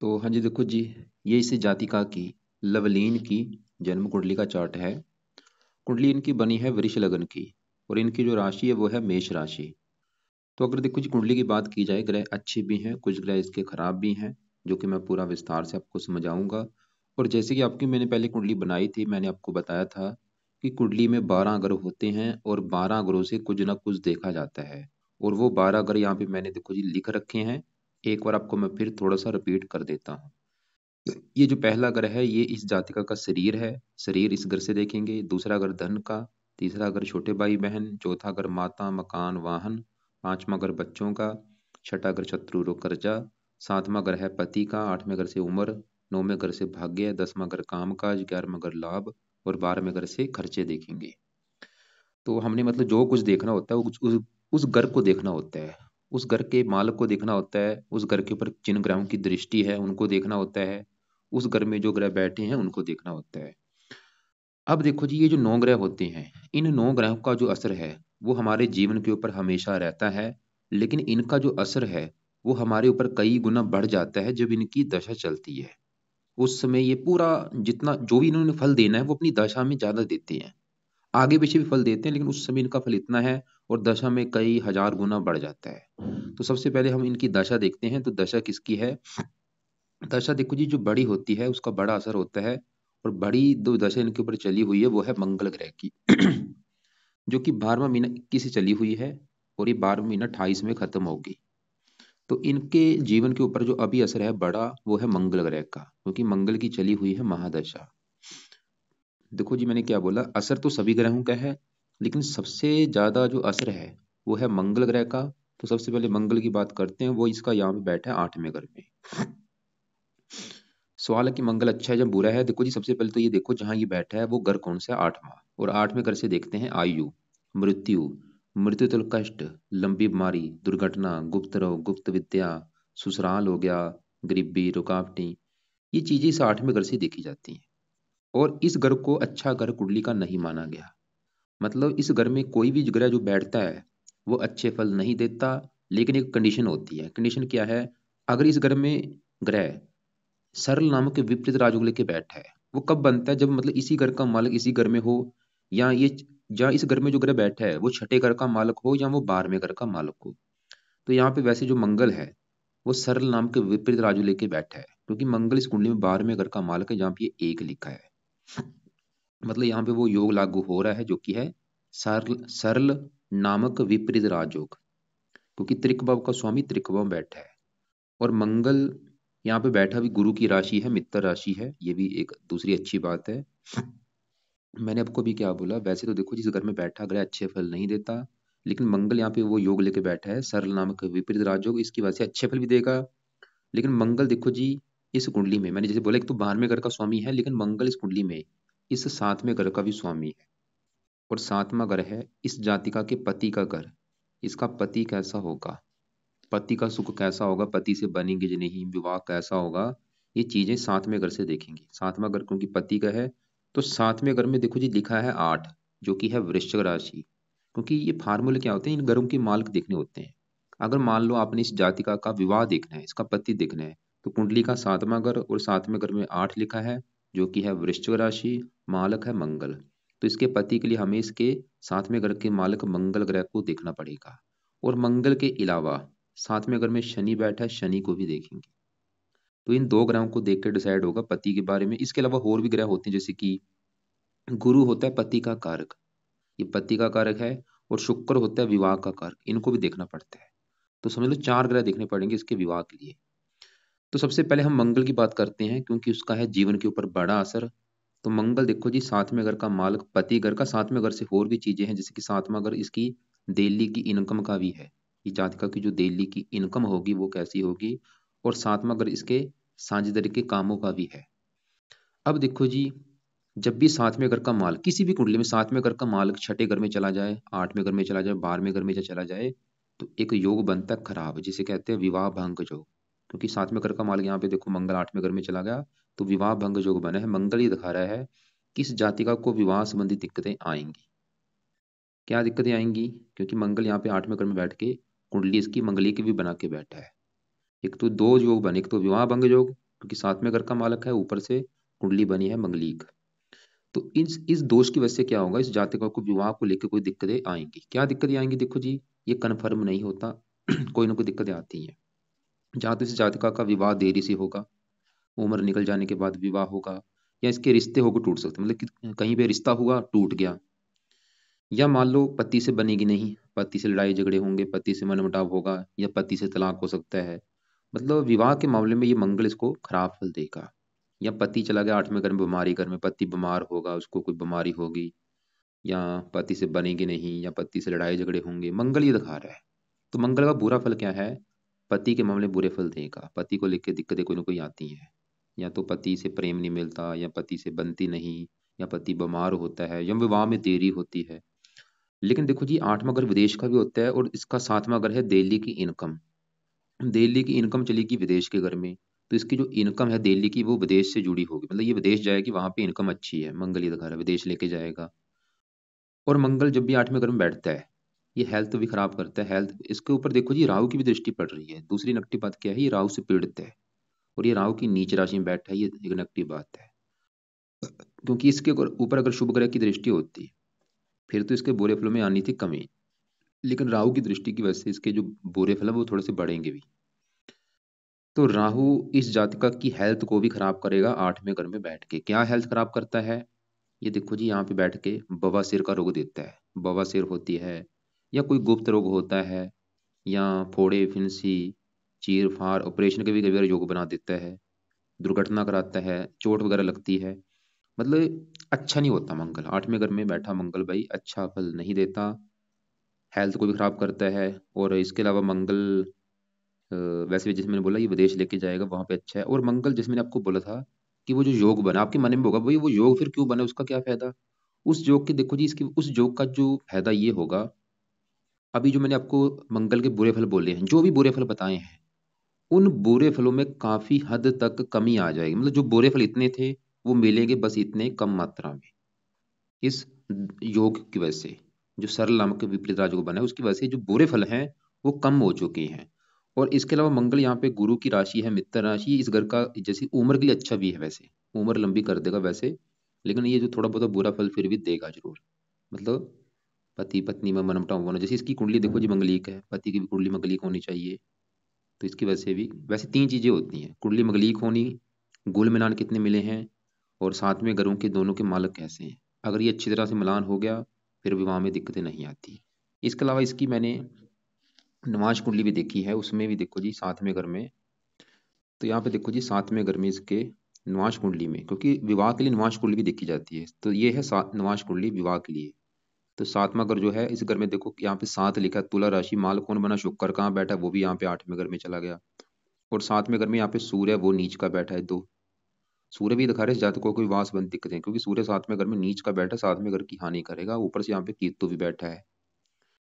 तो हाँ जी, देखो जी, ये इस जातिका की लवलीन की जन्म कुंडली का चार्ट है। कुंडली इनकी बनी है वृष लगन की और इनकी जो राशि है वो है मेष राशि। तो अगर देखो जी कुंडली की बात की जाए, ग्रह अच्छे भी हैं, कुछ ग्रह इसके खराब भी हैं, जो कि मैं पूरा विस्तार से आपको समझाऊंगा। और जैसे कि आपकी मैंने पहले कुंडली बनाई थी, मैंने आपको बताया था कि कुंडली में 12 ग्रह होते हैं और 12 ग्रहों से कुछ ना कुछ देखा जाता है। और वो 12 ग्रह यहाँ पे मैंने देखो जी लिख रखे हैं। एक बार आपको मैं फिर थोड़ा सा रिपीट कर देता हूँ। ये जो पहला घर है ये इस जातिका का शरीर है। शरीर इस घर से देखेंगे। दूसरा घर धन का। तीसरा घर छोटे भाई बहन। चौथा घर माता मकान वाहन। पांचवा घर बच्चों का। छठा घर शत्रु रो कर्जा। सातवां घर है पति का। आठवें घर से उम्र। नौवें घर से भाग्य। दसवां घर काम काज। ग्यारहवां घर लाभ। और 12वें घर से खर्चे देखेंगे। तो हमने मतलब जो कुछ देखना होता है उस घर को देखना होता है। उस घर के मालक को देखना होता है। उस घर के ऊपर जिन ग्रहों की दृष्टि है उनको देखना होता है। उस घर में जो ग्रह बैठे हैं उनको देखना होता है। अब देखो जी, ये जो 9 ग्रह होते हैं, इन 9 ग्रहों का जो असर है वो हमारे जीवन के ऊपर हमेशा रहता है। लेकिन इनका जो असर है वो हमारे ऊपर कई गुना बढ़ जाता है जब इनकी दशा चलती है। उस समय ये पूरा जितना जो भी इन्होंने फल देना है वो अपनी दशा में ज्यादा देते हैं। आगे पीछे भी फल देते हैं लेकिन उस समय इनका फल इतना है और दशा में कई हजार गुना बढ़ जाता है। तो सबसे पहले हम इनकी दशा देखते हैं। तो दशा किसकी है? दशा देखो जी, जो बड़ी होती है उसका बड़ा असर होता है। और बड़ी दो दशा इनके ऊपर चली हुई है वो है मंगल ग्रह की जो कि 12वां महीना 21 से चली हुई है और ये 12वां महीना 28 में खत्म होगी। तो इनके जीवन के ऊपर जो अभी असर है बड़ा वो है मंगल ग्रह का, क्योंकि मंगल की चली हुई है महादशा। देखो जी, मैंने क्या बोला, असर तो सभी ग्रहों का है लेकिन सबसे ज्यादा जो असर है वो है मंगल ग्रह का। तो सबसे पहले मंगल की बात करते हैं। वो इसका यहाँ पे बैठा है 8वें घर में। सवाल है कि मंगल अच्छा है या बुरा है। देखो जी, सबसे पहले तो ये देखो जहां ये बैठा है वो घर कौन सा है? 8वां। और 8वें घर से देखते हैं आयु, मृत्यु, मृत्यु तुल कष्ट, लंबी बीमारी, दुर्घटना, गुप्त रोग, गुप्त विद्या, ससुराल हो गया, गरीबी, रुकावटें। ये चीजें इस 8वें घर से देखी जाती हैं। और इस घर को अच्छा घर कुंडली का नहीं माना गया। मतलब इस घर में कोई भी ग्रह जो बैठता है वो अच्छे फल नहीं देता। लेकिन एक कंडीशन होती है। कंडीशन क्या है? अगर इस घर में ग्रह सरल नामक के विपरीत राजयोग लेके बैठा है, वो कब बनता है? जब मतलब इसी घर का मालिक इसी घर में हो, या इस घर में जो ग्रह बैठा है वो छठे घर का मालिक हो या वो 12वें घर का मालिक हो। तो यहाँ पे वैसे जो मंगल है वो सरल नाम के विपरीत राजू लेके बैठा है, क्योंकि मंगल इस कुंडली में 12वें घर का मालिक है जहाँ पे ये एक लिखा है। मतलब यहाँ पे वो योग लागू हो रहा है जो कि है सरल सरल नामक विपरीत राजयोग, क्योंकि त्रिक भाव का स्वामी त्रिक भाव में बैठा है। और मंगल यहाँ पे बैठा भी गुरु की राशि है, मित्र राशि है। ये भी एक दूसरी अच्छी बात है। मैंने आपको भी क्या बोला, वैसे तो देखो जिस घर में बैठा ग्रह अच्छे फल नहीं देता, लेकिन मंगल यहाँ पे वो योग लेके बैठा है सरल नामक विपरीत राजयोग, इसकी वजह से अच्छे फल भी देगा। लेकिन मंगल देखो जी, इस कुंडली में मैंने जैसे बोला एक तो 12वें घर का स्वामी है, लेकिन मंगल इस कुंडली में इस 7वें घर का भी स्वामी है। और 7वां घर है इस जातिका के पति का घर। इसका पति कैसा होगा, पति का सुख कैसा होगा, पति से बनेंगे कि नहीं, विवाह कैसा होगा, ये चीजें 7वें घर से देखेंगे। 7वां घर क्योंकि पति का है। तो 7वें घर में देखो जी लिखा है 8, जो कि है वृश्चिक राशि। क्योंकि ये फार्मूले क्या होते हैं, इन घरों के मालिक देखने होते हैं। अगर मान लो आपने इस जातिका का विवाह देखना है, इसका पति देखना है, तो कुंडली का 7वां घर और 7वें घर में 8 लिखा है, जो कि है वृश्चिक राशि, मालक है मंगल। तो इसके पति के लिए हमें इसके 7वें घर के मालिक मंगल ग्रह को देखना पड़ेगा। और मंगल के अलावा 7वें घर में शनि बैठा है, शनि को भी देखेंगे। तो इन दो ग्रहों को देख कर डिसाइड होगा पति के बारे में। इसके अलावा और भी ग्रह होते हैं, जैसे कि गुरु होता है पति का कारक, ये पति का कारक है। और शुक्र होता है विवाह का कारक, इनको भी देखना पड़ता है। तो समझ लो 4 ग्रह देखने पड़ेंगे इसके विवाह के लिए। तो सबसे पहले हम मंगल की बात करते हैं, क्योंकि उसका है जीवन के ऊपर बड़ा असर। तो मंगल देखो जी 7वें घर का मालिक पति घर का, 7वें घर से और भी चीजें हैं, जैसे कि 7वां घर इसकी डेली की इनकम का भी है। ये जातका की जो डेली की इनकम होगी वो कैसी होगी। और 7वां घर इसके साझेदारी के कामों का भी है। अब देखो जी, जब भी 7वें घर का माल किसी भी कुंडली में 7वें घर का माल छठे घर में चला जाए, 8वें घर में चला जाए, 12वें घर में चला जाए, तो एक योग बनता है खराब, जिसे कहते हैं विवाह भंग योग। क्योंकि 7वें घर का माल यहाँ पे देखो मंगल 8वें घर में चला गया, तो विवाह भंग योग बना है। मंगल ही दिखा रहा है कि इस जातिका को विवाह संबंधी दिक्कतें आएंगी। क्या दिक्कतें आएंगी? क्योंकि मंगल यहाँ पे 8वें घर में बैठ के कुंडली इसकी मंगली की भी बना के बैठा है। एक तो दो योग बने, एक तो विवाह भंग योग क्योंकि 7वें घर का मालक है, ऊपर से कुंडली बनी है मंगलीक। तो इस दोष की वजह से क्या होगा, इस जातकों को विवाह को लेकर कोई दिक्कतें आएंगी। क्या दिक्कतें आएंगी, देखो जी, ये कन्फर्म नहीं होता कोई ना कोई दिक्कतें आती हैं। जहाँ तो इस जातिका का विवाह देरी से होगा, उम्र निकल जाने के बाद विवाह होगा, या इसके रिश्ते होकर टूट सकते हैं, मतलब कि कहीं पे रिश्ता हुआ टूट गया, या मान लो पति से बनेगी नहीं, पति से लड़ाई झगड़े होंगे, पति से मनमुटाव होगा, या पति से तलाक हो सकता है। मतलब विवाह के मामले में ये मंगल इसको खराब फल देगा। या पति चला गया 8वें घर में, बीमारी घर में, पति बीमार होगा, उसको कोई बीमारी होगी, या पति से बनेगी नहीं, या पति से लड़ाई झगड़े होंगे, मंगल ये दिखा रहा है। तो मंगल का बुरा फल क्या है, पति के मामले में बुरे फल देगा, पति को लेकर दिक्कतें कोई ना कोई आती हैं। या तो पति से प्रेम नहीं मिलता, या पति से बनती नहीं, या पति बीमार होता है, या विवाह में देरी होती है। लेकिन देखो जी, 8वां घर विदेश का भी होता है, और इसका 7वां घर है दिल्ली की इनकम। दिल्ली की इनकम चलेगी विदेश के घर में, तो इसकी जो इनकम है दिल्ली की, वो विदेश से जुड़ी होगी, मतलब ये विदेश जाएगी, वहां पे इनकम अच्छी है, मंगल ये दिखा रहा है विदेश लेके जाएगा। और मंगल जब भी 8वें घर में बैठता है, ये हेल्थ भी खराब करता है। हेल्थ, इसके ऊपर देखो जी, राहु की भी दृष्टि पड़ रही है। दूसरी नकटी बात क्या है, ये राहु से पीड़ित है, और ये राहु की नीच राशि में बैठा है, ये एक नकटी बात है। क्योंकि इसके ऊपर अगर शुभ ग्रह की दृष्टि होती, फिर तो इसके बुरे फलों में आनी थी कमी। लेकिन राहु की दृष्टि की वजह से इसके जो बुरे फल है वो थोड़े से बढ़ेंगे भी। तो राहु इस जातिका की हेल्थ को भी खराब करेगा 8वें घर में बैठ के। क्या हेल्थ खराब करता है, ये देखो जी, यहाँ पे बैठ के बवासीर का रोग देता है। बवासीर होती है, या कोई गुप्त रोग होता है, या फोड़े फिंसी, चीर फाड़, ऑपरेशन के भी कई बार योग बना देता है, दुर्घटना कराता है, चोट वगैरह लगती है। मतलब अच्छा नहीं होता मंगल। 8वें घर में बैठा मंगल भाई अच्छा फल नहीं देता, हेल्थ को भी खराब करता है। और इसके अलावा मंगल वैसे भी, जैसे मैंने बोला, ये विदेश लेके जाएगा, वहां पे अच्छा है। और मंगल, जैसे मैंने आपको बोला था कि वो जो योग बना आपके मन में होगा, भाई वो योग फिर क्यों बना, उसका क्या फायदा। उस योग के देखो जी, इसकी उस योग का जो फायदा ये होगा, अभी जो मैंने आपको मंगल के बुरे फल बोले हैं, जो भी बुरे फल बताए हैं, उन बुरे फलों में काफी हद तक कमी आ जाएगी। मतलब जो बुरे फल इतने थे, वो मिलेंगे बस इतने कम मात्रा में। इस योग की वजह से, जो सरल नामक के विपरीत राजयोग बना है, उसकी वजह से जो बुरे फल हैं वो कम हो चुके हैं। और इसके अलावा मंगल यहाँ पे गुरु की राशि है, मित्र राशि, इस घर का जैसी उम्र के लिए अच्छा भी है, वैसे उम्र लंबी कर देगा वैसे। लेकिन ये जो थोड़ा बहुत बुरा फल फिर भी देगा जरूर। मतलब पति पत्नी में मनमुटाव होना, जैसे इसकी कुंडली देखो जी मंगलीक है, पति की भी कुंडली मंगलीक होनी चाहिए। तो इसकी वजह से भी वैसे तीन चीजें होती हैं, कुंडली मंगलीक होनी, गुल मिलान कितने मिले हैं, और साथ में घरों के दोनों के मालक कैसे हैं। अगर ये अच्छी तरह से मिलान हो गया, फिर विवाह में दिक्कतें नहीं आती। इसके अलावा इसकी मैंने नवाज कुंडली भी देखी है, उसमें भी देखो जी 7वें घर में। तो यहाँ पे देखो जी 7वें घर में इसके नवाज कुंडली में, क्योंकि विवाह के लिए नवाज कुंडली भी देखी जाती है, तो ये है नवाज कुंडली विवाह के लिए। तो 7वां घर जो है, इस घर में देखो यहाँ पे 7 लिखा है, तुला राशि, माल कौन बना, शुक्र कहाँ बैठा है, वो भी यहाँ पे 8वें घर में चला गया। और 7वें घर में यहाँ पे सूर्य, वो नीच का बैठा है। दो सूर्य भी दिखा रहे हैं जातकों को विवाह संबंधी दिक्कतें, क्योंकि सूर्य 7वें घर में नीच का बैठा है, 7वें घर की हानि करेगा। ऊपर से यहाँ पे केतु भी बैठा है।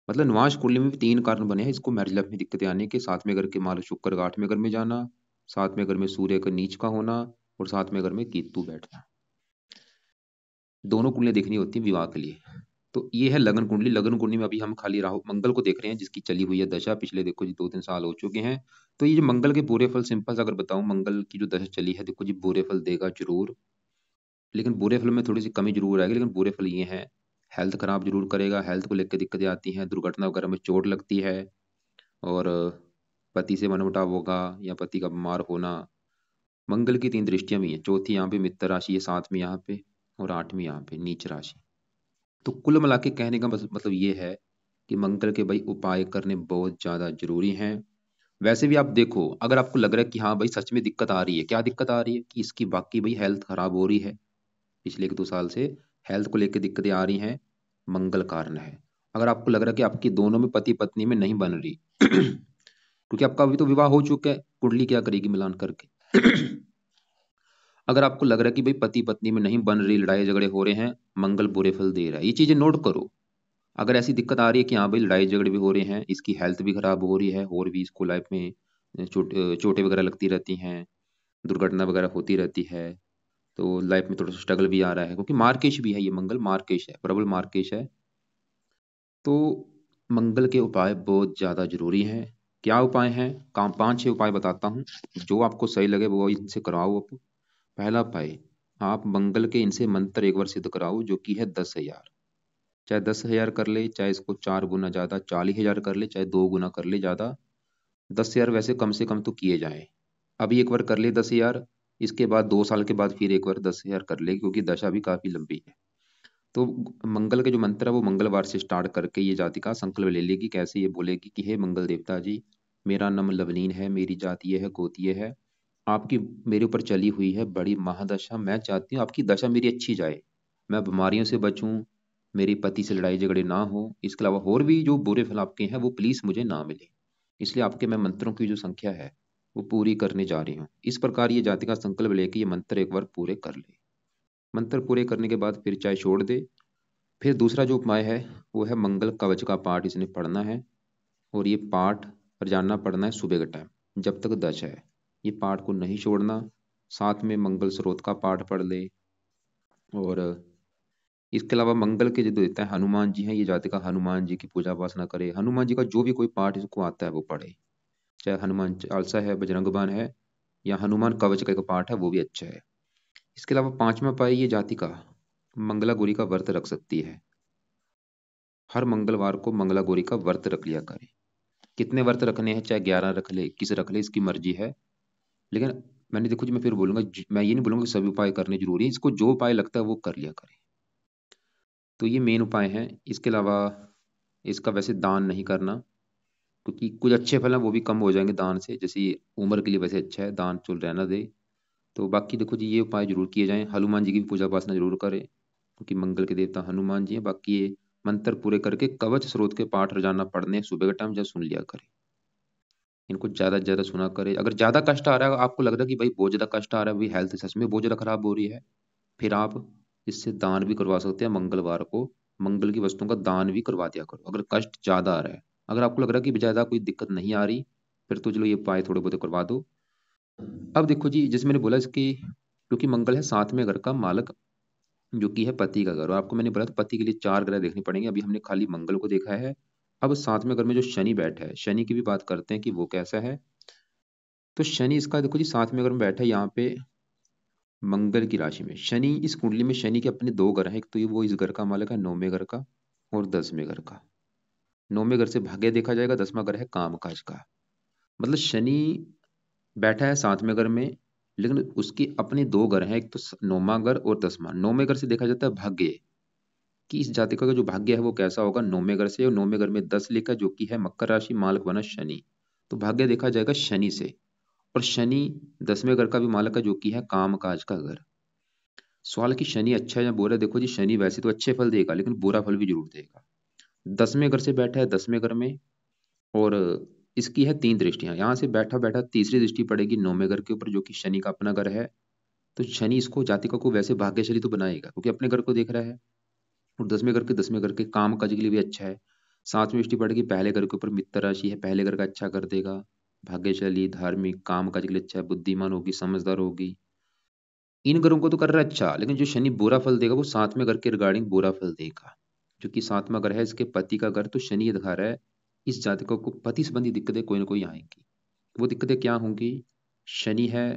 मतलब निवास कुंडली में भी तीन कारण बने हैं इसको मैरिज लाइफ में दिक्कतें आने के। 7वें घर के माल शुक्र का 8वें घर में जाना, 7वें घर में सूर्य का नीच का होना, और 7वें घर में केतु बैठना। दोनों कुंडलियां देखनी होती है विवाह के लिए। तो ये है लगन कुंडली। लगन कुंडली में अभी हम खाली राहु मंगल को देख रहे हैं, जिसकी चली हुई है दशा, पिछले देखो जी 2-3 साल हो चुके हैं। तो ये जो मंगल के बुरे फल, सिंपल सा अगर बताऊं, मंगल की जो दशा चली है, देखो जी बुरे फल देगा जरूर। लेकिन बुरे फल में थोड़ी सी कमी जरूर आएगी। लेकिन बुरे फल ये हैं, हेल्थ खराब जरूर करेगा, हेल्थ को लेकर दिक्कतें आती हैं, दुर्घटना वगैरह में चोट लगती है, और पति से मनमुटाव होगा, या पति का बीमार होना। मंगल की तीन दृष्टियां भी हैं, चौथी यहाँ पे मित्र राशि है, 7वीं यहाँ पे, और 8वीं यहाँ पे नीच राशि। तो कुल मिला के कहने का मतलब ये है कि मंगल के भाई उपाय करने बहुत ज्यादा जरूरी हैं। वैसे भी आप देखो, अगर आपको लग रहा है कि हाँ भाई सच में दिक्कत आ रही है, क्या दिक्कत आ रही है, कि इसकी बाकी भाई हेल्थ खराब हो रही है पिछले 1-2 साल से, हेल्थ को लेकर दिक्कतें आ रही हैं, मंगल कारण है। अगर आपको लग रहा है कि आपकी दोनों में पति पत्नी में नहीं बन रही क्योंकि आपका अभी तो विवाह हो चुका है, कुंडली क्या करेगी मिलान करके अगर आपको लग रहा है कि भाई पति पत्नी में नहीं बन रही, लड़ाई झगड़े हो रहे हैं, मंगल बुरे फल दे रहा है, ये चीजें नोट करो। अगर ऐसी दिक्कत आ रही है कि हाँ भाई लड़ाई झगड़े भी हो रहे हैं, इसकी हेल्थ भी खराब हो रही है, और भी इसको लाइफ में चोटें वगैरह लगती रहती हैं, दुर्घटना वगैरह होती रहती है, तो लाइफ में थोड़ा सा स्ट्रगल भी आ रहा है, क्योंकि मार्केश भी है, ये मंगल मार्केश है, प्रबल मार्केश है। तो मंगल के उपाय बहुत ज्यादा जरूरी हैं। क्या उपाय हैं? काम 5-6 उपाय बताता हूँ, जो आपको सही लगे वो इनसे कराओ आप। पहला उपाय, आप मंगल के इनसे मंत्र एक बार सिद्ध कराओ, जो कि है 10,000। चाहे 10,000 कर ले, चाहे इसको 4 गुना ज़्यादा 40,000 कर ले, चाहे 2 गुना कर ले ज़्यादा। 10,000 वैसे कम से कम तो किए जाएं। अभी एक बार कर ले 10,000, इसके बाद 2 साल के बाद फिर एक बार 10,000 कर ले, क्योंकि दशा भी काफी लंबी है। तो मंगल के जो मंत्र है वो मंगलवार से स्टार्ट करके ये जातिका संकल्प ले लेगी। कैसे? ये बोलेगी कि हे मंगल देवता जी, मेरा नाम लवलीन है, मेरी जाति ये है, गोत्र ये है, आपकी मेरे ऊपर चली हुई है बड़ी महादशा। मैं चाहती हूँ आपकी दशा मेरी अच्छी जाए, मैं बीमारियों से बचूं, मेरे पति से लड़ाई झगड़े ना हो, इसके अलावा और भी जो बुरे फल आपके हैं वो प्लीज मुझे ना मिले। इसलिए आपके मैं मंत्रों की जो संख्या है वो पूरी करने जा रही हूँ। इस प्रकार ये जाति का संकल्प लेके ये मंत्र एक बार पूरे कर ले। मंत्र पूरे करने के बाद फिर चाहे छोड़ दे। फिर दूसरा जो उपाय है वो है मंगल कवच का पाठ इसने पढ़ना है। और ये पाठ रोजाना पढ़ना है सुबह के टाइम, जब तक दशा है। ये पाठ को नहीं छोड़ना। साथ में मंगल स्रोत का पाठ पढ़ ले। और इसके अलावा मंगल के जो देवता है हनुमान जी हैं, ये जाति का हनुमान जी की पूजा उपासना करे। हनुमान जी का जो भी कोई पाठ इसको आता है वो पढ़े, चाहे हनुमान चालीसा है, बजरंग बाण है, या हनुमान कवच का एक पाठ है वो भी अच्छा है। इसके अलावा पांचवा उपाय, ये जाति का मंगला गौरी का व्रत रख सकती है। हर मंगलवार को मंगला गौरी का व्रत रख लिया करे। कितने व्रत रखने हैं, चाहे 11 रख ले, 21 रख ले, इसकी मर्जी है। लेकिन मैंने देखो जी, मैं फिर बोलूंगा मैं ये नहीं बोलूंगा कि सभी उपाय करने जरूरी है, इसको जो उपाय लगता है वो कर लिया करे। तो ये मेन उपाय हैं। इसके अलावा इसका वैसे दान नहीं करना, क्योंकि कुछ अच्छे फल हैं वो भी कम हो जाएंगे दान से। जैसे ये उम्र के लिए वैसे अच्छा है, दान चुल रहना दे। तो बाकी देखो जी, ये उपाय जरूर किए जाएं। हनुमान जी की भी पूजा उपासना जरूर करें, क्योंकि मंगल के देवता हनुमान जी हैं। बाकी ये मंत्र पूरे करके कवच स्रोत के पाठ रोजाना पढ़ने सुबह के टाइम जब सुन लिया करें। इनको ज्यादा से ज्यादा सुना करे। अगर ज्यादा कष्ट आ रहा है, आपको लग रहा है कि भाई बहुत ज्यादा कष्ट आ रहा है, भाई हेल्थ सच में बहुत ज्यादा खराब हो रही है, फिर आप इससे दान भी करवा सकते हैं। मंगलवार को मंगल की वस्तुओं का दान भी करवा दिया करो, अगर कष्ट ज्यादा आ रहा है। अगर आपको लग रहा है कि ज्यादा कोई दिक्कत नहीं आ रही, फिर तो चलो ये उपाय थोड़े बहुत करवा दो। अब देखो जी, जैसे मैंने बोला इसकी, क्योंकि मंगल है सातवें घर का मालक, जो कि है पति का घर। और आपको मैंने बोला था पति के लिए 4 ग्रह देखने पड़ेंगे, अभी हमने खाली मंगल को देखा है। अब सातवें घर में जो शनि बैठा है, शनि की भी बात करते हैं कि वो कैसा है। तो शनि इसका देखो जी, सातवें घर में बैठा है यहाँ पे मंगल की राशि में। शनि, इस कुंडली में शनि के अपने 2 घर हैं। एक तो ये वो इस घर का मालक है 9वें घर का, और 10वें घर का। 9वें घर से भाग्य देखा जाएगा, 10वां घर है काम काज का। मतलब शनि बैठा है 7वें घर में, लेकिन उसके अपने 2 घर हैं, एक तो 9वां घर और 10वां। 9वें घर से देखा जाता है भाग्य, कि इस जातिका का जो भाग्य है वो कैसा होगा 9वें घर से। और 9वें घर में 10 लिखा, जो कि है मकर राशि, मालक बना शनि। तो भाग्य देखा जाएगा शनि से। और शनि 10वें घर का भी मालक है, जो कि है काम काज का घर। सवाल कि शनि अच्छा है या बुरा, देखो जी शनि वैसे तो अच्छे फल देगा, लेकिन बुरा फल भी जरूर देगा। 10वें घर से बैठा है 10वें घर में, और इसकी है 3 दृष्टियां। यहाँ से बैठा बैठा तीसरी दृष्टि पड़ेगी 9वें घर के ऊपर, जो कि शनि का अपना घर है। तो शनि इसको जातिका को वैसे भाग्यशाली तो बनाएगा, क्योंकि अपने घर को देख रहा है। और 10वें घर के काम काज के लिए भी अच्छा है। 7वीं दृष्टि पड़ेगी पहले घर के ऊपर, मित्र राशि है, पहले घर का अच्छा कर देगा। भाग्यशाली, धार्मिक, काम काज के लिए अच्छा है, बुद्धिमान होगी, समझदार होगी। इन ग्रहों को तो कर रहा है अच्छा, लेकिन जो शनि बुरा फल देगा वो 7वें घर के रिगार्डिंग बुरा फल देगा। क्योंकि 7वां घर है इसके पति का घर, तो शनि ये दिखा रहा है इस जातकों को पति संबंधी दिक्कतें कोई ना कोई आएंगी। वो दिक्कतें क्या होंगी? शनि है,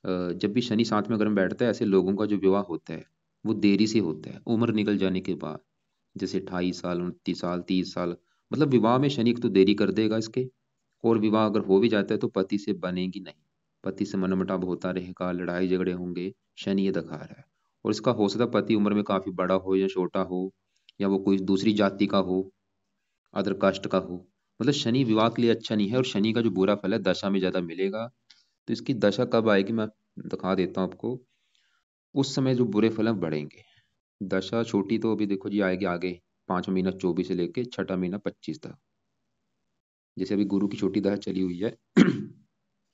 जब भी शनि 7वें घर में बैठता है, ऐसे लोगों का जो विवाह होता है वो देरी से होता है, उम्र निकल जाने के बाद। जैसे 28 साल, 29 साल, 30 साल, मतलब विवाह में शनि एक तो देरी कर देगा इसके। और विवाह अगर हो भी जाता है तो पति से बनेगी नहीं, पति से मनमुटाव होता रहेगा, लड़ाई झगड़े होंगे। शनि ये दिखा रहा है। और इसका हो सकता है पति उम्र में काफी बड़ा हो या छोटा हो, या वो कोई दूसरी जाति का हो, अदर कास्ट का हो। मतलब शनि विवाह के लिए अच्छा नहीं है। और शनि का जो बुरा फल है दशा में ज्यादा मिलेगा। तो इसकी दशा कब आएगी मैं दिखा देता हूँ आपको। उस समय जो बुरे फल हैं बढ़ेंगे। दशा छोटी तो अभी देखो जी आएगी आगे, 5वां महीना 24 से लेके 6वां महीना 25 तक। जैसे अभी गुरु की छोटी दशा चली हुई है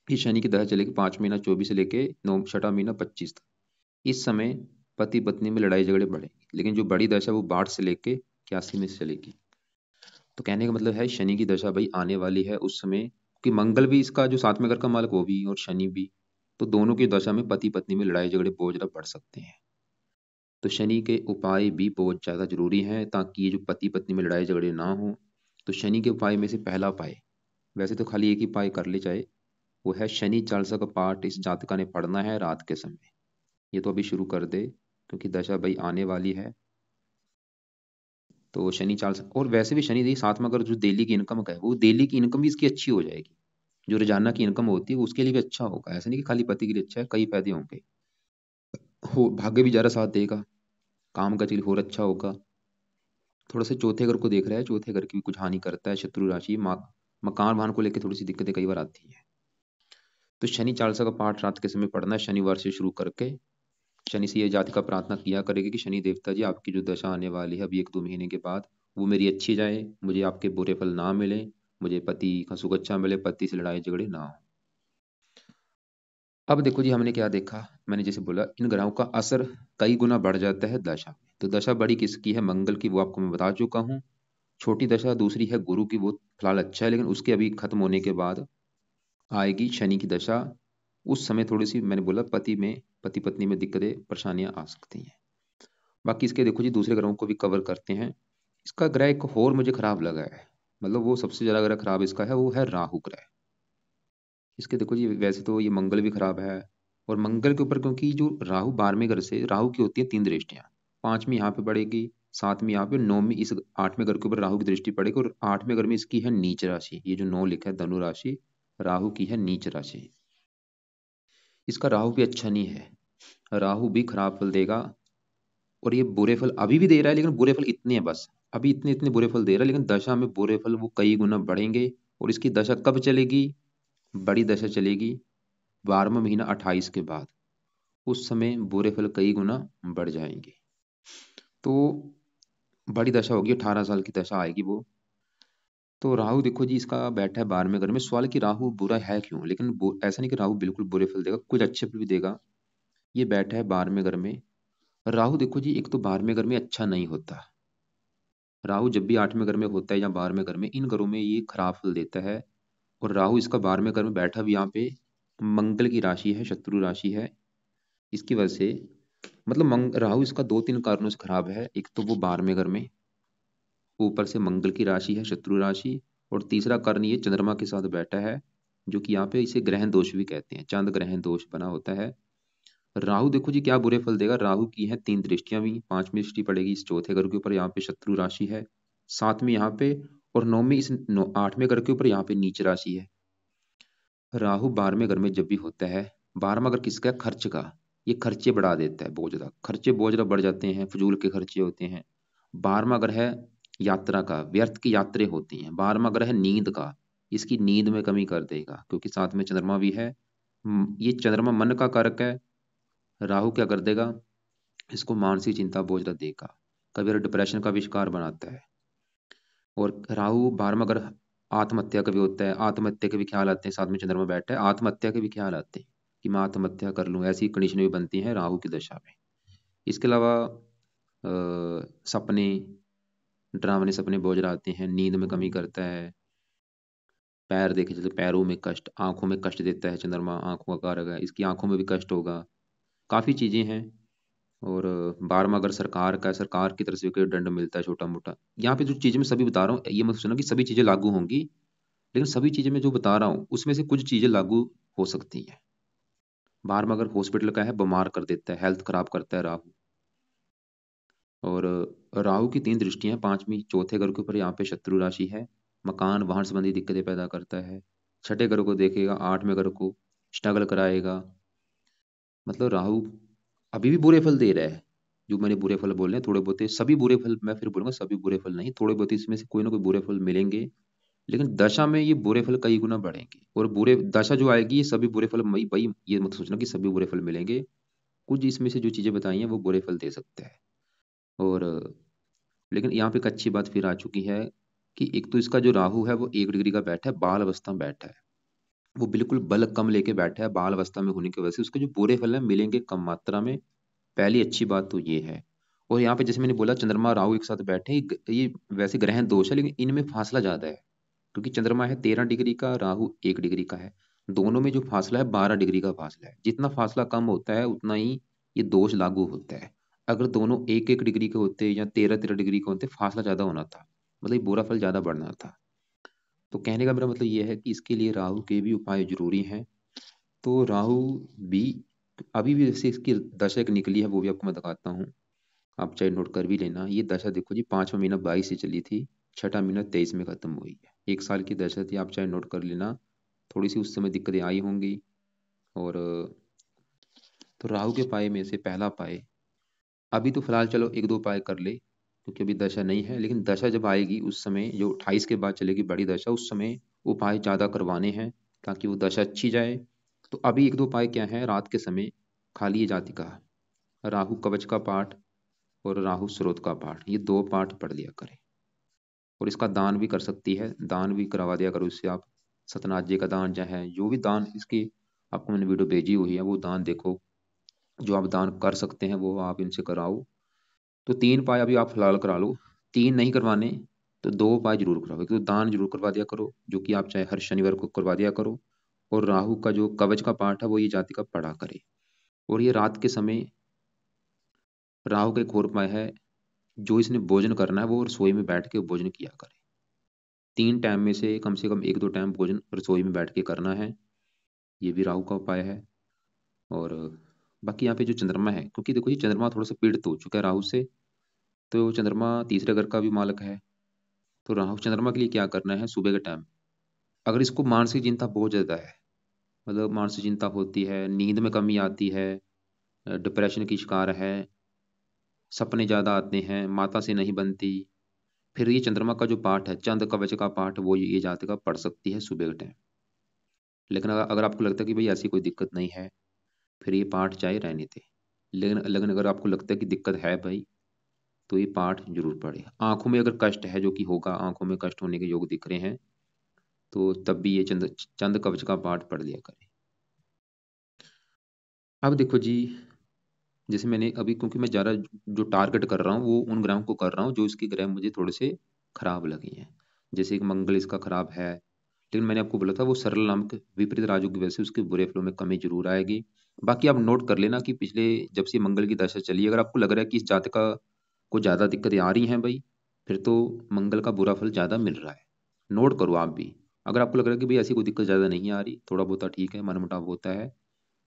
इस शनि की दशा चलेगी 5वां महीना 24 से लेके 6वां महीना 25 तक। इस समय पति पत्नी में लड़ाई झगड़े बढ़ेंगे, लेकिन जो बड़ी दशा वो 62 से लेके 81 में से चलेगी। तो कहने का मतलब है शनि की दशा भाई आने वाली है उस समय, कि मंगल भी इसका जो 7वें घर का मालक वो भी, और शनि भी। तो दोनों की दशा में पति पत्नी में लड़ाई झगड़े बहुत ज्यादा बढ़ सकते हैं। तो शनि के उपाय भी बहुत ज्यादा जरूरी हैं, ताकि ये जो पति पत्नी में लड़ाई झगड़े ना हो। तो शनि के उपाय में से पहला उपाय, वैसे तो खाली एक ही पाई कर ले चाहे, वो है शनि चालसा का पाठ इस जातका ने पढ़ना है रात के समय। ये तो अभी शुरू कर दे, क्योंकि दशा भाई आने वाली है। तो शनि चालसा, और वैसे भी शनि दी साथ में अगर जो डेली की इनकम का है, वो डेली की इनकम भी इसकी अच्छी हो जाएगी। जो रोजाना की इनकम होती है उसके लिए भी अच्छा होगा, ऐसा नहीं कि खाली पति के लिए अच्छा है, कई फायदे होंगे। हो भाग्य भी ज्यादा साथ देगा, काम का चीज और अच्छा होगा। थोड़ा सा चौथे घर को देख रहा है, चौथे घर की भी कुछ हानि करता है, शत्रु राशि मकान वाहन को लेकर थोड़ी सी दिक्कतें कई बार आती हैं। तो शनि चालीसा का पाठ रात के समय पढ़ना है, शनिवार से शुरू करके। शनि से ये जाति का प्रार्थना किया करेगी कि शनि देवता जी, आपकी जो दशा आने वाली है अभी 1-2 महीने के बाद, वो मेरी अच्छी जाए, मुझे आपके बुरे फल ना मिले, मुझे पति का सुख अच्छा मिले, पति से लड़ाई झगड़े ना हो। अब देखो जी, हमने क्या देखा, मैंने जैसे बोला इन ग्रहों का असर कई गुना बढ़ जाता है दशा में। तो दशा बड़ी किसकी है, मंगल की, वो आपको मैं बता चुका हूँ। छोटी दशा दूसरी है गुरु की, वो फिलहाल अच्छा है, लेकिन उसके अभी खत्म होने के बाद आएगी शनि की दशा। उस समय थोड़ी सी मैंने बोला पति पत्नी में दिक्कतें परेशानियां आ सकती हैं। बाकी इसके देखो जी, दूसरे ग्रहों को भी कवर करते हैं। इसका ग्रह एक और मुझे खराब लगा है, मतलब वो सबसे ज्यादा ग्रह खराब इसका है, वो है राहु ग्रह। इसके देखो जी, वैसे तो ये मंगल भी खराब है, और मंगल के ऊपर क्योंकि जो राहु 12वें घर से, राहु की होती है 3 दृष्टियां। 5वीं यहाँ पे पड़ेगी, 7वीं यहाँ पे, 9वीं इस 8वें घर के ऊपर राहु की दृष्टि पड़ेगी, और 8वें घर में इसकी है नीच राशि, ये जो 9 लिखा है धनु राशि, राहु की है नीच राशि। इसका राहु भी अच्छा नहीं है, राहु भी खराब फल देगा। और ये बुरे फल अभी भी दे रहा है, लेकिन बुरे फल इतने हैं बस, अभी इतने इतने बुरे फल दे रहा है, लेकिन दशा में बुरे फल वो कई गुना बढ़ेंगे। और इसकी दशा कब चलेगी, बड़ी दशा चलेगी 12वां महीना 28 के बाद, उस समय बुरे फल कई गुना बढ़ जाएंगे। तो बड़ी दशा होगी, 18 साल की दशा आएगी वो। तो राहु देखो जी, इसका बैठा है 12वें घर में। सवाल कि राहु बुरा है क्यों, लेकिन ऐसा नहीं कि राहु बिल्कुल बुरे फल देगा, कुछ अच्छे फल भी देगा। ये बैठा है 12वें घर में। राहु देखो जी, एक तो 12वें घर में अच्छा नहीं होता, राहु जब भी 8वें घर में होता है या 12वें घर में, इन घरों में ये खराब फल देता है। और राहु इसका 12वें घर में बैठा भी यहाँ पे मंगल की राशि है, शत्रु राशि है। इसकी वजह से मतलब राहु इसका 2-3 कारणों से खराब है। एक तो वो 12वें घर में, ऊपर से मंगल की राशि है, शत्रु राशि। और तीसरा कारण ये चंद्रमा के साथ बैठा है, जो कि यहाँ पे इसे ग्रहण दोष भी कहते हैं, चांद ग्रहण दोष बना होता है। राहु देखो जी क्या बुरे फल देगा, राहु की है 3 दृष्टियां भी, 5वीं दृष्टि पड़ेगी इस चौथे घर के ऊपर, यहाँ पे शत्रु राशि है, 7वीं यहाँ पे, और 9वीं इस 8वें घर के ऊपर यहाँ पे नीच राशि है। राहु 12वें घर में जब भी होता है, 12वां घर किसका है, खर्च का। ये खर्चे बढ़ा देता है, बहुत ज्यादा खर्चे, बहुत ज्यादा बढ़ जाते हैं, फजूल के खर्चे होते हैं। 12वां घर है यात्रा का, व्यर्थ की यात्रा होती हैं। 12वां घर है नींद का, इसकी नींद में कमी कर देगा, क्योंकि साथ में चंद्रमा भी है। ये चंद्रमा मन का कारक है। राहु क्या कर देगा, इसको मानसिक चिंता बोझ ज्यादा देगा, कभी डिप्रेशन का भी शिकार बनाता है। और राहु 12वां घर आत्महत्या का भी होता है, आत्महत्या के भी ख्याल आते हैं, साथ में चंद्रमा बैठा है, आत्महत्या के भी ख्याल आते हैं कि मैं आत्महत्या कर लूं, ऐसी कंडीशन भी बनती है राहु की दशा में। इसके अलावा सपने, डरावने सपने बहुत ज्यादा आते हैं, नींद में कमी करता है। पैर देखे चलते, पैरों में कष्ट, आंखों में कष्ट देता है, चंद्रमा आंखों का कारक है, इसकी आंखों में भी कष्ट होगा। काफी चीजें हैं। और 12वां अगर सरकार का है, सरकार की तरफ से कोई दंड मिलता है छोटा मोटा। यहाँ पे जो चीजें मैं सभी बता रहा हूँ, ये मत सोचना कि सभी चीजें लागू होंगी, लेकिन सभी चीजें मैं जो बता रहा हूँ उसमें से कुछ चीजें लागू हो सकती हैं। 12वां अगर हॉस्पिटल का है, बीमार कर देता है, हेल्थ खराब करता है राहु। और राहु की 3 दृष्टियां, 5वीं चौथे घर के ऊपर यहाँ पे शत्रु राशि है, मकान वाहन संबंधी दिक्कतें पैदा करता है। छठे घर को देखेगा, 8वें घर को स्ट्रगल कराएगा। मतलब राहु अभी भी बुरे फल दे रहा है। जो मैंने बुरे फल बोले हैं थोड़े बहुत, सभी बुरे फल, मैं फिर बोलूंगा सभी बुरे फल नहीं, थोड़े बहुत इसमें से कोई ना कोई बुरे फल मिलेंगे। लेकिन दशा में ये बुरे फल कई गुना बढ़ेंगे, और बुरे दशा जो आएगी ये सभी बुरे फल, भाई भाई ये मत सोचना कि सभी बुरे फल मिलेंगे। कुछ इसमें से जो चीजें बताई हैं वो बुरे फल दे सकते हैं। और लेकिन यहाँ पे एक अच्छी बात फिर आ चुकी है, कि एक तो इसका जो राहु है वो 1 डिग्री का बैठा है, बाल अवस्था में बैठा है, वो बिल्कुल बल कम लेके बैठा है, बाल अवस्था में होने की वजह से उसके जो बुरे फल हैं मिलेंगे कम मात्रा में। पहली अच्छी बात तो ये है। और यहाँ पे जैसे मैंने बोला चंद्रमा राहु एक साथ बैठे, ये वैसे ग्रहण दोष है, लेकिन इनमें फासला ज्यादा है, क्योंकि चंद्रमा है 13 डिग्री का, राहु 1 डिग्री का है। दोनों में जो फासला है 12 डिग्री का फासला है। जितना फासला कम होता है उतना ही ये दोष लागू होता है। अगर दोनों 1-1 डिग्री के होते या 13-13 डिग्री के होते, फासला ज्यादा होना था, मतलब ये बुरा फल ज्यादा बढ़ना था। तो कहने का मेरा मतलब ये है कि इसके लिए राहु के भी उपाय जरूरी हैं। तो राहु भी अभी भी जैसे इसकी दशा एक निकली है, वो भी आपको मैं दिखाता हूँ। आप चाहे नोट कर भी लेना। ये दशा देखो जी, 5वां महीना 22 से चली थी, छठा महीना 23 में खत्म हुई है। 1 साल की दशा थी, आप चाहे नोट कर लेना। थोड़ी सी उस समय दिक्कतें आई होंगी। और तो राहु के पाए में से पहला पाए, अभी तो फिलहाल चलो एक दो पाए कर ले, क्योंकि अभी दशा नहीं है। लेकिन दशा जब आएगी उस समय, जो 28 के बाद चलेगी बड़ी दशा, उस समय उपाय ज़्यादा करवाने हैं ताकि वो दशा अच्छी जाए। तो अभी एक दो उपाय क्या है, रात के समय खाली ये जाति का राहु कवच का पाठ और राहु स्रोत का पाठ, ये 2 पाठ पढ़ लिया करें। और इसका दान भी कर सकती है, दान भी करवा दिया करो इससे आप। सतनाथ जी का दान चाहे जो भी दान, इसकी आपको मैंने वीडियो भेजी हुई है, वो दान देखो। जो आप दान कर सकते हैं वो आप इनसे कराओ। तो 3 पाए अभी आप फिलहाल करा लो। 3 नहीं करवाने तो 2 पाए जरूर कराओ। एक तो दान जरूर करवा दिया करो, जो कि आप चाहे हर शनिवार को करवा दिया करो। और राहु का जो कवच का पाठ है वो ये जाति का पढ़ा करे। और ये रात के समय राहु का एक और उपाय है, जो इसने भोजन करना है वो रसोई में बैठ के भोजन किया करे। 3 टाइम में से कम एक दो टाइम भोजन रसोई में बैठ के करना है। ये भी राहु का उपाय है। और बाकी यहाँ पे जो चंद्रमा है, क्योंकि देखो ये चंद्रमा थोड़ा सा पीड़ित हो चुका है राहु से। तो चंद्रमा तीसरे घर का भी मालक है। तो राहु चंद्रमा के लिए क्या करना है, सुबह के टाइम अगर इसको मानसिक चिंता बहुत ज़्यादा है, मतलब मानसिक चिंता होती है, नींद में कमी आती है, डिप्रेशन की शिकार है, सपने ज़्यादा आते हैं, माता से नहीं बनती, फिर ये चंद्रमा का जो पाठ है, चंद्र कवच का पाठ, वो ये जातका पढ़ सकती है सुबह के टाइम। लेकिन अगर आपको लगता है कि भाई ऐसी कोई दिक्कत नहीं है, फिर ये पाठ चाहे रहने दे। लेकिन अगर आपको लगता है कि दिक्कत है भाई, तो ये पाठ जरूर पढ़े। आंखों में अगर कष्ट है, जो कि होगा, आंखों में कष्ट होने के योग दिख रहे हैं, तो तब भी ये चंद चंद कवच का पाठ पढ़ लिया करें। अब देखो जी, जैसे मैंने अभी, क्योंकि मैं ज़्यादा जो टारगेट कर रहा हूँ वो उन ग्रहों को कर रहा हूँ जो इसके ग्रह मुझे थोड़े से खराब लगे हैं। जैसे कि मंगल इसका खराब है, लेकिन मैंने आपको बोला था वो सरल नामक विपरीत राजयोग की वजह से उसके बुरे फलों में कमी जरूर आएगी। बाकी आप नोट कर लेना कि पिछले जब से मंगल की दशा चली, अगर आपको लग रहा है कि इस जातका को ज़्यादा दिक्कतें आ रही हैं भाई, फिर तो मंगल का बुरा फल ज़्यादा मिल रहा है। नोट करो आप भी। अगर आपको लग रहा है कि भाई ऐसी कोई दिक्कत ज़्यादा नहीं आ रही, थोड़ा बहुत ठीक है, मनमुटाव होता है,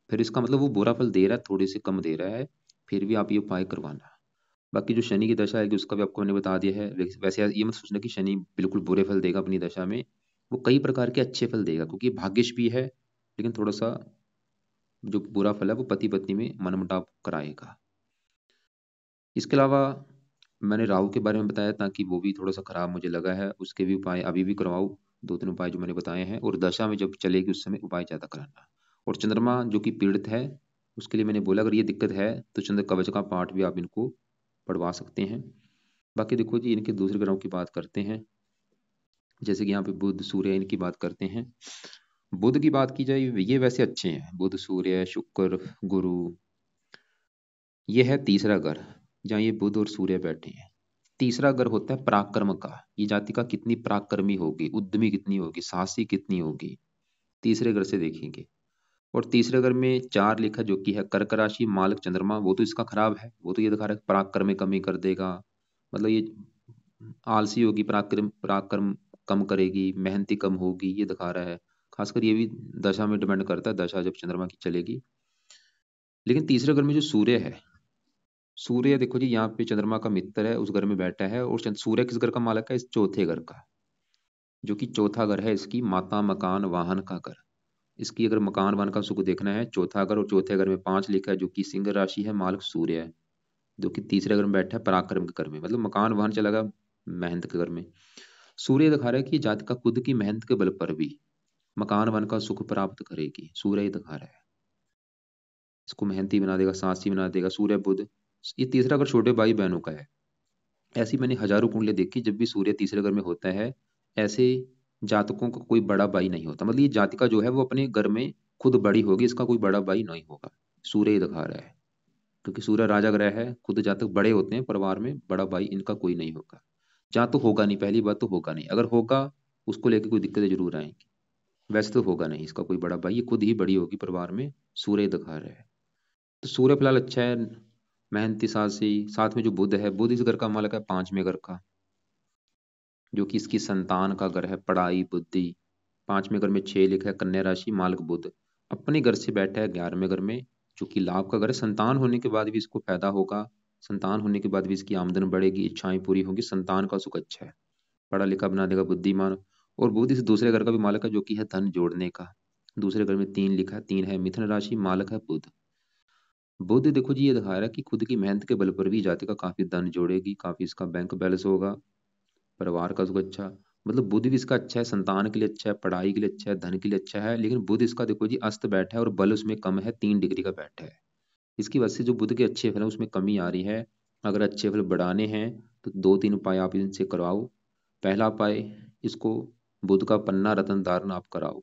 फिर इसका मतलब वो बुरा फल दे रहा है, थोड़े से कम दे रहा है, फिर भी आप ये उपाय करवाना। बाकी जो शनि की दशा है उसका भी आपको मैंने बता दिया है। वैसे ये मत सोचना कि शनि बिल्कुल बुरे फल देगा अपनी दशा में। वो कई प्रकार के अच्छे फल देगा, क्योंकि भाग्यश भी है, लेकिन थोड़ा सा जो बुरा फल है वो पति पत्नी में मनमुटाव कराएगा। इसके अलावा मैंने राहु के बारे में बताया ताकि वो भी थोड़ा सा खराब मुझे लगा है, उसके भी उपाय अभी भी करवाओ। 2-3 उपाय जो मैंने बताए हैं, और दशा में जब चलेगी उस समय उपाय ज़्यादा कराना। और चंद्रमा जो कि पीड़ित है, उसके लिए मैंने बोला अगर ये दिक्कत है तो चंद्र कवच का पाठ भी आप इनको पढ़वा सकते हैं। बाकी देखो जी, इनके दूसरे ग्रहों की बात करते हैं। जैसे कि यहाँ पे बुध सूर्य, इनकी बात करते हैं। बुध की बात की जाए, ये वैसे अच्छे हैं, बुध सूर्य शुक्र गुरु। ये है तीसरा घर, जहाँ ये बुध और सूर्य बैठे हैं। तीसरा घर होता है पराक्रम का। ये जातिका कितनी पराक्रमी होगी, उद्यमी कितनी होगी, साहसी कितनी होगी, तीसरे घर से देखेंगे। और तीसरे घर में 4 लिखा, जो कि है कर्क राशि, मालक चंद्रमा, वो तो इसका खराब है। वो तो ये दिखा रहा है पराक्रम में कमी कर देगा, मतलब ये आलसी होगी, पराक्रम पराक्रम कम करेगी, मेहनती कम होगी, ये दिखा रहा है। खासकर ये भी दशा में डिपेंड करता है, दशा जब चंद्रमा की चलेगी। लेकिन तीसरे घर में जो सूर्य है, सूर्य देखो जी, यहाँ पे चंद्रमा का मित्र है, उस घर में बैठा है। और सूर्य किस घर का मालक है, इस चौथे घर का, जो कि चौथा घर है इसकी माता मकान वाहन का घर। इसकी अगर मकान वाहन का सुख देखना है, चौथा घर, और चौथे घर में 5 लिखा है, जो कि सिंह राशि है, मालक सूर्य है, जो कि तीसरे घर में बैठा है पराक्रम के घर में, मतलब मकान वाहन चला गया मेहनत के घर में। सूर्य दिखा रहा है कि जात का खुद की मेहनत के बल पर भी मकान वन का सुख प्राप्त करेगी, सूर्य ही दिखा रहा है। इसको मेहनती बना देगा, साहसी बना देगा सूर्य बुध। ये तीसरा घर छोटे भाई बहनों का है। ऐसी मैंने हजारों कुंडली देखी, जब भी सूर्य तीसरे घर में होता है, ऐसे जातकों का कोई बड़ा भाई नहीं होता। मतलब ये जातिका जो है वो अपने घर में खुद बड़ी होगी, इसका कोई बड़ा भाई नहीं होगा। सूर्य ही दिखा रहा है, क्योंकि सूर्य राजा ग्रह है, खुद जातक बड़े होते हैं परिवार में, बड़ा भाई इनका कोई नहीं होगा। जहाँ तो होगा नहीं, पहली बात तो होगा नहीं, अगर होगा उसको लेकर कोई दिक्कतें जरूर आएंगी। वैसे तो होगा नहीं इसका कोई बड़ा भाई, ये खुद ही बड़ी होगी परिवार में। सूर्य दिखा रहा है। तो सूर्य फिलहाल अच्छा है, मेहनती साहसी। साथ में जो बुध है, बुध इस घर का मालक है, 5वें घर का। जो कि इसकी संतान का घर है, पढ़ाई बुद्धि। 5वें घर में 6 लिखा है, कन्या राशि, मालक बुध। अपने घर से बैठा है 11वें घर में, जो कि लाभ का घर है। संतान होने के बाद भी इसको फायदा होगा, संतान होने के बाद भी इसकी आमदन बढ़ेगी, इच्छाएं पूरी होंगी, संतान का सुख अच्छा है, पढ़ा लिखा बना देगा, बुद्धिमान। और बुध इस दूसरे घर का भी मालक है, जो कि है धन जोड़ने का। दूसरे घर में 3 लिखा है, 3 है मिथुन राशि, मालक है बुध। बुध देखो जी ये दिखा रहा है कि खुद की मेहनत के बल पर भी जाति का काफी धन जोड़ेगी, काफी इसका बैंक बैलेंस होगा, परिवार का सुख अच्छा। मतलब बुध भी इसका अच्छा है, संतान के लिए अच्छा है, पढ़ाई के लिए अच्छा है, धन के लिए अच्छा है। लेकिन बुध इसका देखो जी अस्त बैठा है और बल उसमें कम है, 3 डिग्री का बैठा है। इसकी वजह से जो बुध के अच्छे फल है उसमें कमी आ रही है। अगर अच्छे फल बढ़ाने हैं तो 2-3 उपाय आप इनसे करवाओ। पहला उपाय, इसको बुध का पन्ना रत्न धारण आप कराओ,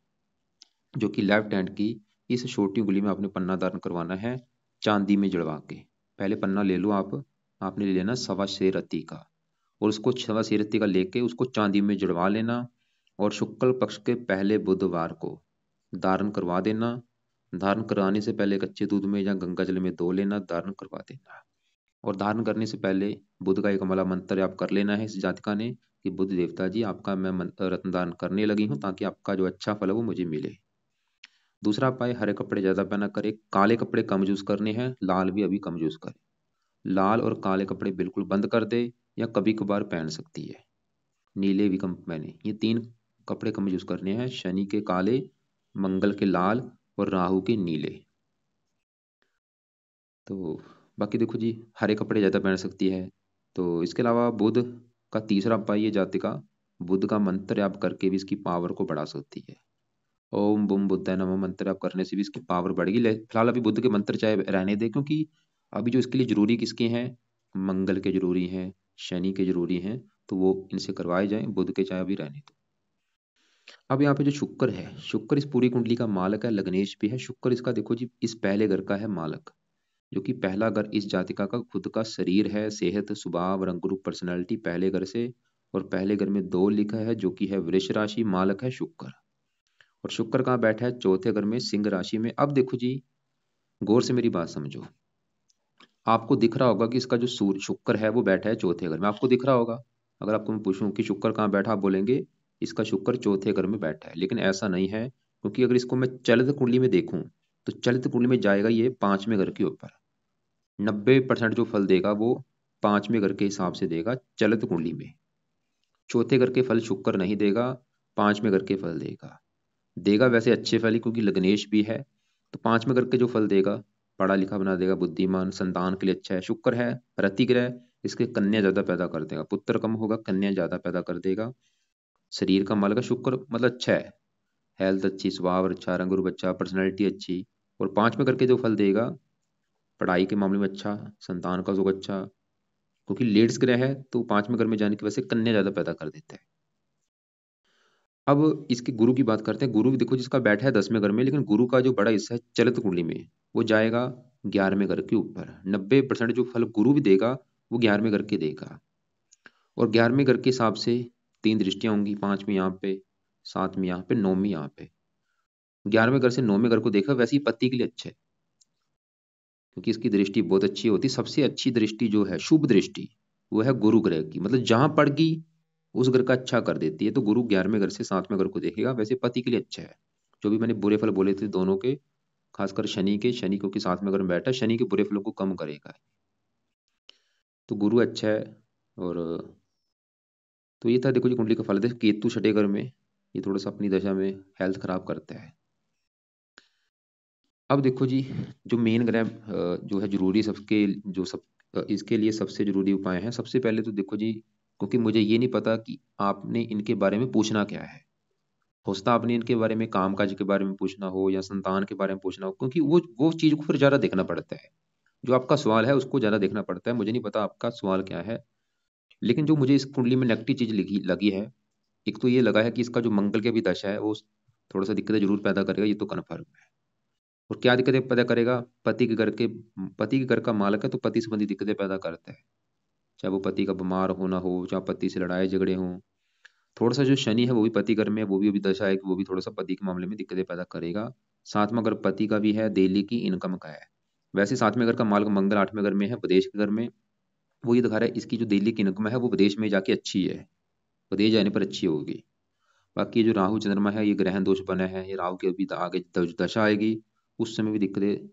जो कि लेफ्ट हैंड की इस छोटी उंगली में आपने पन्ना धारण करवाना है, चांदी में जड़वा के। पहले पन्ना ले लो आप, आपने ले लेना 1.25 रत्ती का, और उसको 1.25 रत्ती का लेके उसको चांदी में जड़वा लेना, और शुक्ल पक्ष के पहले बुधवार को धारण करवा देना। धारण कराने से पहले कच्चे दूध में या गंगा जल में धो लेना, धारण करवा देना। और धारण करने से पहले बुध का एक माला मंत्र आप कर लेना है इस जातिका ने, कि बुध देवता जी आपका मैं रत्न दान करने लगी हूँ, ताकि आपका जो अच्छा फल है वो मुझे मिले। दूसरा उपाय, हरे कपड़े ज्यादा पहना करे, काले कपड़े कम यूज करने हैं, लाल भी अभी कम यूज करे। लाल और काले कपड़े बिल्कुल बंद कर दे, या कभी कभार पहन सकती है, नीले भी कम पहने। ये 3 कपड़े कम यूज करने हैं, शनि के काले, मंगल के लाल, और राहु के नीले। तो बाकी देखो जी हरे कपड़े ज़्यादा पहन सकती है। तो इसके अलावा बुध का तीसरा उपाय, ये जातिका बुध का मंत्र आप करके भी इसकी पावर को बढ़ा सकती है। ओम बुम बुद्धाय नमः मंत्र आप करने से भी इसकी पावर बढ़ेगी। फिलहाल अभी बुध के मंत्र चाहे रहने दे, क्योंकि अभी जो इसके लिए जरूरी किसके हैं, मंगल के जरूरी हैं, शनि के जरूरी हैं, तो वो इनसे करवाए जाएं, बुध के चाहे अभी रहने दो। अब यहाँ पे जो शुक्र है, शुक्र इस पूरी कुंडली का मालक है, लग्नेश भी है। शुक्र इसका देखो जी इस पहले घर का है मालक, जो कि पहला घर इस जातिका का खुद का शरीर है, सेहत, स्वभाव, रंग रूप, पर्सनैलिटी पहले घर से। और पहले घर में 2 लिखा है, जो कि है वृष राशि, मालक है शुक्र। और शुक्र कहाँ बैठा है, चौथे घर में सिंह राशि में। अब देखो जी गौर से मेरी बात समझो, आपको दिख रहा होगा कि इसका जो सूर्य शुक्र है वो बैठा है चौथे घर में, आपको दिख रहा होगा। अगर आपको मैं पूछूं कि शुक्र कहाँ बैठा, आप बोलेंगे इसका शुक्र चौथे घर में बैठा है। लेकिन ऐसा नहीं है, क्योंकि अगर इसको मैं चलित कुंडली में देखूं, तो चलित कुंडली में जाएगा ये 5वें घर के ऊपर। 90% जो फल देगा वो 5वें घर के हिसाब से देगा चलित कुंडली में। चौथे घर के फल शुक्र नहीं देगा, 5वें घर के फल देगा। देगा वैसे अच्छे फल ही, क्योंकि लग्नेश भी है। तो 5वें घर के जो फल देगा, पढ़ा लिखा बना देगा, बुद्धिमान, संतान के लिए अच्छा है। शुक्र है रति ग्रह, इसके कन्या ज्यादा पैदा कर देगा, पुत्र कम होगा, कन्या ज्यादा पैदा कर देगा। शरीर का मालक है शुक्र, मतलब अच्छा है, हेल्थ अच्छी, स्वभाव अच्छा, रंग रूप अच्छा, पर्सनैलिटी अच्छी। और 5वें घर के जो फल देगा, पढ़ाई के मामले में अच्छा, संतान का सुख अच्छा, क्योंकि लेट्स ग्रह है तो 5वें घर में जाने की वजह से कन्या ज्यादा पैदा कर देता है। अब इसके गुरु की बात करते हैं। गुरु भी देखो जिसका बैठा है 10वें घर में, लेकिन गुरु का जो बड़ा हिस्सा है चलित कुंडली में, वो जाएगा 11वें घर के ऊपर। 90% जो फल गुरु भी देगा वो 11वें घर के देगा। और 11वें घर के हिसाब से 3 दृष्टियां होंगी, 5वीं यहाँ पे, 7वीं यहाँ पे, 9वीं यहाँ पे। 11वें घर से 9वें घर को देखा, वैसे ही पति के लिए अच्छा है, क्योंकि इसकी दृष्टि बहुत अच्छी होती है। सबसे अच्छी दृष्टि जो है, शुभ दृष्टि, वो है गुरु ग्रह की, मतलब जहां पड़ गई उस घर का अच्छा कर देती है। तो गुरु 11वें घर से 7वें घर को देखेगा, वैसे पति के लिए अच्छा है। जो भी मैंने बुरे फल बोले थे दोनों के, खासकर शनि के, शनि क्योंकि 7वें घर में बैठा है, शनि के बुरे फलों को कम करेगा। तो गुरु अच्छा है। और तो ये था देखो जी कुंडली का फल। देखो केतु 6ठे घर में, ये थोड़ा सा अपनी दशा में हेल्थ खराब करता है। अब देखो जी जो मेन ग्रह जो है जरूरी सबके, जो सब इसके लिए सबसे जरूरी उपाय हैं। सबसे पहले तो देखो जी, क्योंकि मुझे ये नहीं पता कि आपने इनके बारे में पूछना क्या है। हो सकता है आपने इनके बारे में, कामकाज के बारे में पूछना हो, या संतान के बारे में पूछना हो, क्योंकि वो चीज को फिर ज्यादा देखना पड़ता है। जो आपका सवाल है उसको ज्यादा देखना पड़ता है। मुझे नहीं पता आपका सवाल क्या है, लेकिन जो मुझे इस कुंडली में नेगेटिव चीज लिखी लगी है, एक तो ये लगा है कि इसका जो मंगल के भी दशा है वो थोड़ा सा दिक्कतें जरूर पैदा करेगा, ये तो कन्फर्म है। और क्या दिक्कतें पैदा करेगा, पति के घर का मालक है, तो पति संबंधी दिक्कतें पैदा करता है। चाहे वो पति का बीमार होना हो, चाहे पति से लड़ाई झगड़े हों। थोड़ा सा जो शनि है वो भी पति घर में है, वो भी अभी दशा है कि वो भी थोड़ा सा पति के मामले में दिक्कतें पैदा करेगा। 7वां घर पति का भी है, डेली की इनकम का है। वैसे 7वें घर का मालक मंगल 8वें घर में है, विदेश के घर में। वो ये दिखा रहा है इसकी जो डेली की इनकम है वो विदेश में जाके अच्छी है। और दे जाने पर अच्छी होगी। बाकी जो राहु चंद्रमा है ये ग्रहण दोष बना है, ये राहु के अभी आगे दशा आएगी, उस समय भी दिक्कतें